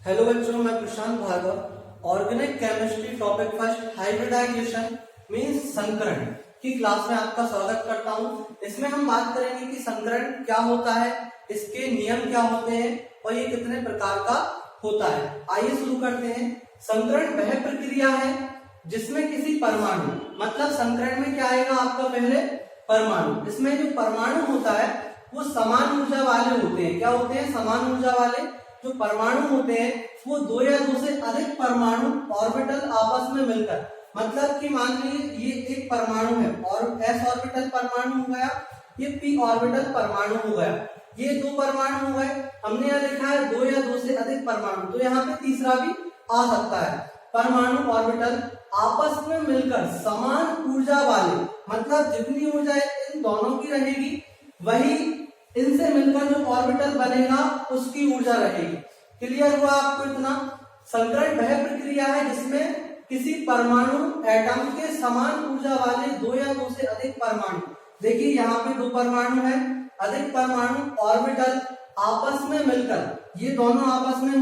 Hello बच्चों, मैं Prashant Bhargav organic chemistry topic first hybridization means संकरण की क्लास में आपका स्वागत करता हूं। इसमें हम बात करेंगे कि संकरण क्या होता है, इसके नियम क्या होते हैं और ये कितने प्रकार का होता है। आइए शुरू करते हैं। संकरण वह प्रक्रिया है जिसमें किसी परमाणु, मतलब संकरण में क्या आएगा आपका पहले परमाणु, इसमें जो परमाणु होता है वो समान ऊर्जा वाले होते हैं। क्या होते हैं? समान ऊर्जा वाले जो परमाणु होते हैं वो दो या दो से अधिक परमाणु ऑर्बिटल आपस में मिलकर, मतलब कि मान लीजिए ये एक परमाणु है और एस ऑर्बिटल परमाणु हो गया, ये पी ऑर्बिटल परमाणु हो गया, ये दो परमाणु हो गए। हमने यहाँ लिखा है दो या दो से अधिक परमाणु, तो यहाँ पे तीसरा भी आ सकता है। परमाणु ऑर्बिटल आपस में मिलकर समान ऊर्जा वाले, मतलब जितनी ऊर्जा इन दोनों की रहेगी वही इनसे मिलकर जो ऑर्बिटल बनेगा उसकी ऊर्जा रहेगी। क्लियर हुआ आपको इतना? संकरण वह प्रक्रिया है जिसमें किसी परमाणु एटम के समान ऊर्जा वाले दो या दो से अधिक परमाणु, देखिए यहाँ पे दो परमाणु है, अधिक परमाणु ऑर्बिटल आपस में मिलकर, ये दोनों आपस में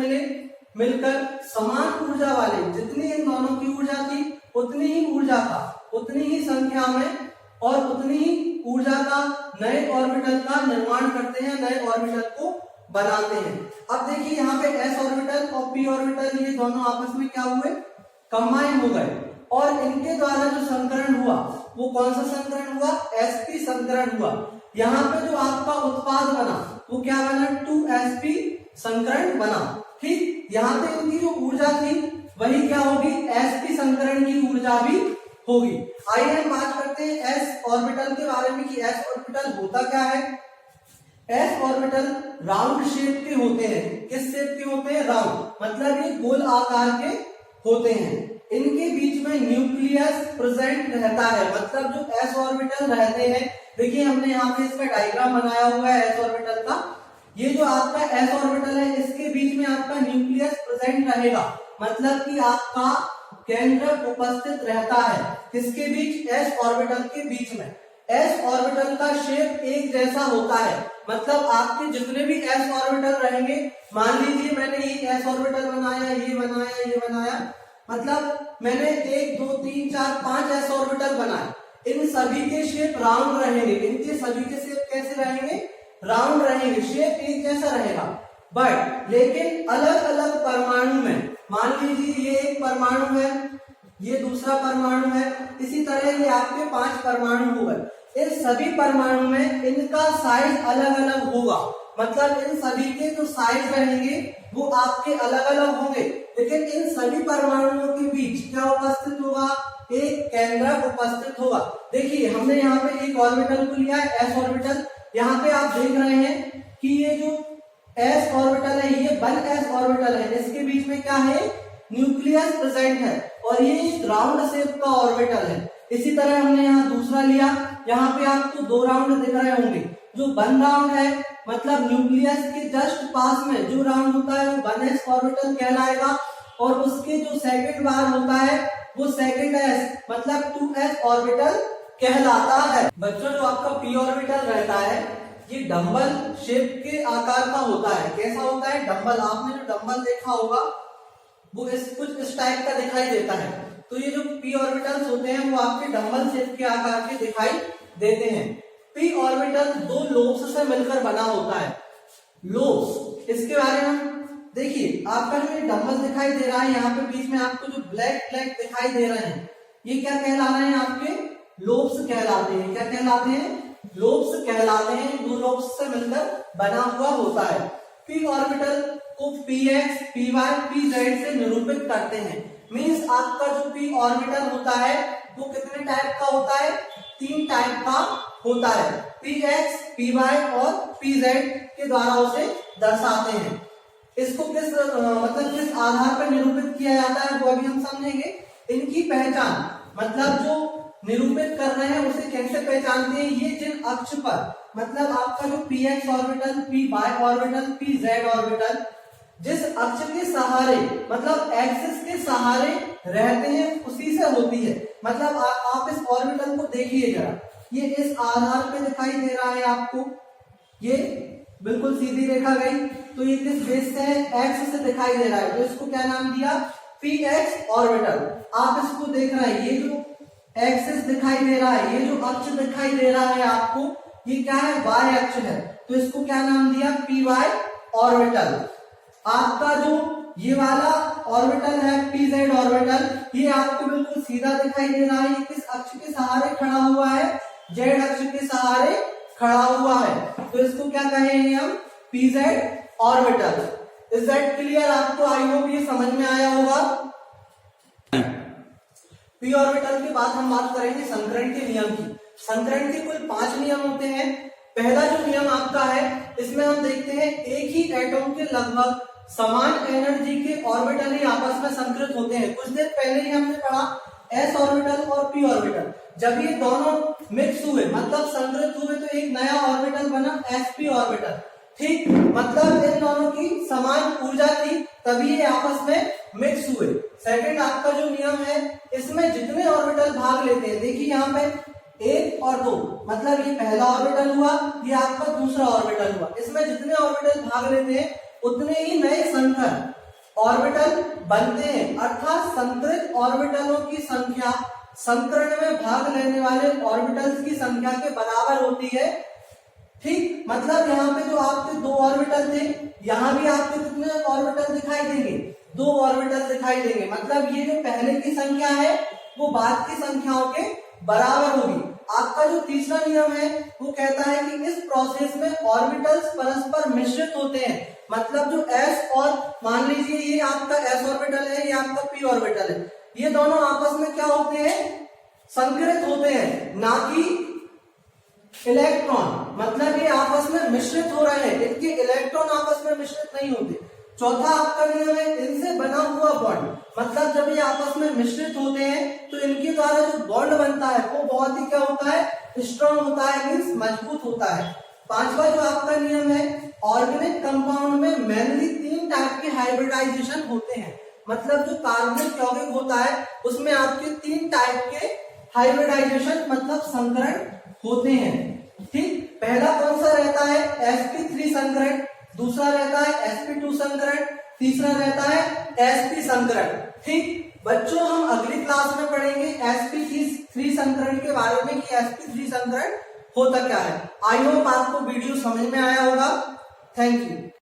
मिलकर समान ऊर्जा वाले, जितनी इन दोनों की ऊर्जा थी उतनी ही ऊर्जा का, उतनी ही संख्या में और उतनी ही ऊर्जा का नए ऑर्बिटल का निर्माण करते हैं, नए ऑर्बिटल को बनाते हैं। अब देखिए यहाँ पे एस ऑर्बिटल और पी ऑर्बिटल ये दोनों आपस में क्या हुए? कंबाइन हो गए और इनके द्वारा जो संकरण हुआ वो कौन सा संकरण हुआ? sp संकरण हुआ। यहाँ पे जो आपका उत्पाद बना वो क्या बना? 2sp संकरण बना। ठीक, यहाँ पे इनकी जो ऊर्जा थी वही क्या होगी? sp संकरण की ऊर्जा भी होगी। आइए हम बात करते हैं एस ऑर्बिटल के बारे में कि एस ऑर्बिटल होता क्या है। एस ऑर्बिटल राउंड शेप के होते हैं। किस शेप के होते हैं? राउंड, मतलब ये गोल आकार के होते हैं। इनके बीच में न्यूक्लियस प्रेजेंट रहता है, मतलब जो एस ऑर्बिटल रहते हैं, देखिए हमने यहाँ पे इसका डायग्राम बनाया हुआ है एस ऑर्बिटल का। ये जो आपका एस ऑर्बिटल है इसके बीच में आपका न्यूक्लियस प्रेजेंट रहेगा, मतलब कि आपका केंद्र उपस्थित रहता है। किसके बीच? एस ऑर्बिटल के बीच में। एस ऑर्बिटल का शेप एक जैसा होता है, मतलब आपके जितने भी एस ऑर्बिटल रहेंगे, मान लीजिए मैंने ये एस ऑर्बिटल बनाया, ये बनाया, ये बनाया, मतलब मैंने 1 2 3 4 5 एस ऑर्बिटल बनाए। इन सभी के शेप राउंड रहेंगे, इनके सभी के शेप कैसे रहेंगे? राउंड रहेंगे, शेप एक जैसा रहेगा। बट लेकिन अलग अलग परमाणु में, मान लीजिए ये एक परमाणु है, ये दूसरा परमाणु है, इसी तरह ये आपके 5 परमाणु हो गए। इन सभी परमाणु में इनका साइज अलग अलग होगा, मतलब इन सभी के जो साइज रहेंगे वो आपके अलग अलग होंगे, लेकिन इन सभी परमाणुओं के बीच क्या उपस्थित होगा? एक केंद्रक उपस्थित होगा। देखिए हमने यहाँ पे एक ऑर्बिटल को लिया है एस ऑर्बिटल। यहाँ पे आप देख रहे हैं कि ये जो एस ऑर्बिटल है ये 1s ऑर्बिटल है, इसके बीच में क्या है? न्यूक्लियस प्रेजेंट है और ये एक राउंड शेप का ऑर्बिटल है। इसी तरह हमने यहाँ दूसरा लिया, यहाँ पे आपको 2 राउंड दिख रहे होंगे। जो 1 राउंड है, मतलब न्यूक्लियस के जस्ट पास में जो राउंड होता है वो 1s ऑर्बिटल कहलाएगा, और उसके जो सेकंड बार होता है वो सेकंड s, मतलब 2s ऑर्बिटल कहलाता है। बच्चों जो आपका p ऑर्बिटल रहता है ये डंबल शेप के आकार का होता है। कैसा होता है? डंबल। आपने जो डंबल देखा होगा वो कुछ इस टाइप का दिखाई देता है। तो ये जो p ऑर्बिटल्स होते हैं वो आपके डंबल शेप के आकार के दिखाई देते हैं। p ऑर्बिटल 2 लोब्स से मिलकर बना होता है। लोब्स, इसके बारे में देखिए, आपका जो ये डंबल दिखाई दे रहा है, यहाँ पे बीच में आपको जो ब्लैक ब्लैक दिखाई दे रहे हैं ये क्या कहला रहे हैं? आपके लोब्स कहलाते हैं। क्या कहलाते हैं? लोब्स कहलाते हैं। 2 लोब्स से मिलकर बना हुआ होता है। p ऑर्बिटल को px, py, pz से निरूपित करते हैं। मींस आपका जो p ऑर्बिटल होता है वो कितने टाइप का होता है? 3 टाइप का होता है। px, py और pz के द्वारा उसे दर्शाते हैं। इसको किस आधार पर निरूपित किया जाता है वो अभी हम समझेंगे। इनकी पहचान, मतलब जो निरूपित कर रहे हैं उसे कैसे पहचानते हैं? ये जिन अक्ष पर, मतलब आपका जो px orbital, py orbital, pz orbital जिस अक्ष के सहारे, मतलब एक्सिस के सहारे रहते हैं उसी से होती है। मतलब आप इस ऑर्बिटल को देखिए जरा, ये इस आधार पे दिखाई दे रहा है आपको, ये बिल्कुल सीधी रेखा गई, तो ये किस बेस से है, एक्स से दिखाई दे रहा है, तो इसको क्या नाम दिया, पी एक्स ऑर्बिटल। आप इसको देख रहे हैं, ये जो एक्सिस दिखाई दे रहा है, ये जो अक्ष दिखाई दे रहा है आपको, ये क्या है, वाई अक्ष है, तो इसको क्या नाम दिया, पी वाई ऑर्बिटल। आपका जो ये वाला ऑर्बिटल है पी जेड ऑर्बिटल, ये आपको बिल्कुल सीधा दिखाई दे रहा है, ये किस अक्ष के सहारे खड़ा हुआ है, जेड अक्ष के सहारे खड़ा हुआ है, तो इसको क्या कहेंगे हम, P Z orbital. Is that clear? आपको आई होप ये समझ में आया होगा। पी ऑर्बिटल के बाद हम बात करेंगे संकरण के नियम की। संकरण के कुल 5 नियम होते हैं। पहला जो नियम आपका है, इसमें हम देखते हैं एक ही एटॉम के लगभग समान एनर्जी के ऑर्बिटल ही आपस में संकृत होते हैं। कुछ देर पहले ही हमने पढ़ा एस ऑर्बिटल और पी ऑर्बिटल, जब ये दोनों मिक्स हुए मतलब संकृत हुए तो एक नया ऑर्बिटल बना sp ऑर्बिटल। ठीक, मतलब इन दोनों की समान ऊर्जा थी तभी ये आपस में मिक्स हुए। सेकंड आपका जो नियम है, इसमें जितने ऑर्बिटल भाग लेते हैं, देखिए यहाँ पे 1 और 2, मतलब ये पहला ऑर्बिटल हुआ, ये आपका दूसरा ऑर्बिटल हुआ, इसमें जितने ऑर्बिटल भाग लेते हैं उतने ही नए संकर ऑर्बिटल बनते हैं, अर्थात संकृत ऑर्बिटलों की संख्या संकरण में भाग लेने वाले ऑर्बिटल्स की संख्या के बराबर होती है। ठीक, मतलब यहाँ पे जो आपके 2 ऑर्बिटल थे, यहाँ भी आपके कितने ऑर्बिटल दिखाई देंगे, 2 ऑर्बिटल दिखाई देंगे, मतलब ये जो पहले की संख्या है वो बाद की संख्याओं के बराबर होगी। आपका जो तीसरा नियम है वो कहता है कि इस प्रोसेस में ऑर्बिटल्स परस्पर मिश्रित होते हैं, मतलब जो s और मान लीजिए ये आपका s ऑर्बिटल है, ये आपका p ऑर्बिटल है, ये दोनों आपस में क्या होते हैं, संकृत होते हैं, ना कि इलेक्ट्रॉन, मतलब ये आपस में मिश्रित हो रहे हैं, इनके इलेक्ट्रॉन आपस में मिश्रित नहीं होते। चौथा आपका नियम है इनसे बना हुआ बॉन्ड, मतलब जब ये आपस में मिश्रित होते हैं तो इनके द्वारा जो बॉन्ड बनता है वो बहुत ही क्या होता है, स्ट्रॉन्ग होता है, मींस मजबूत होता है। पांचवा जो आपका नियम है, ऑर्गेनिक कंपाउंड में मेनली 3 टाइप के हाइब्रिडाइजेशन होते हैं, मतलब जो कार्बनिक यौगिक होता है उसमें आपके 3 टाइप के हाइब्रिडाइजेशन मतलब संकरण होते हैं। ठीक, पहला कौन सा रहता है, sp3 संकरण, दूसरा रहता है sp2 संकरण, तीसरा रहता है sp संकरण। ठीक बच्चों, हम अगली क्लास में पढ़ेंगे sp3 संकरण के बारे में कि sp3 संकरण होता क्या है। आई होप आपको वीडियो समझ में आया होगा। Thank you.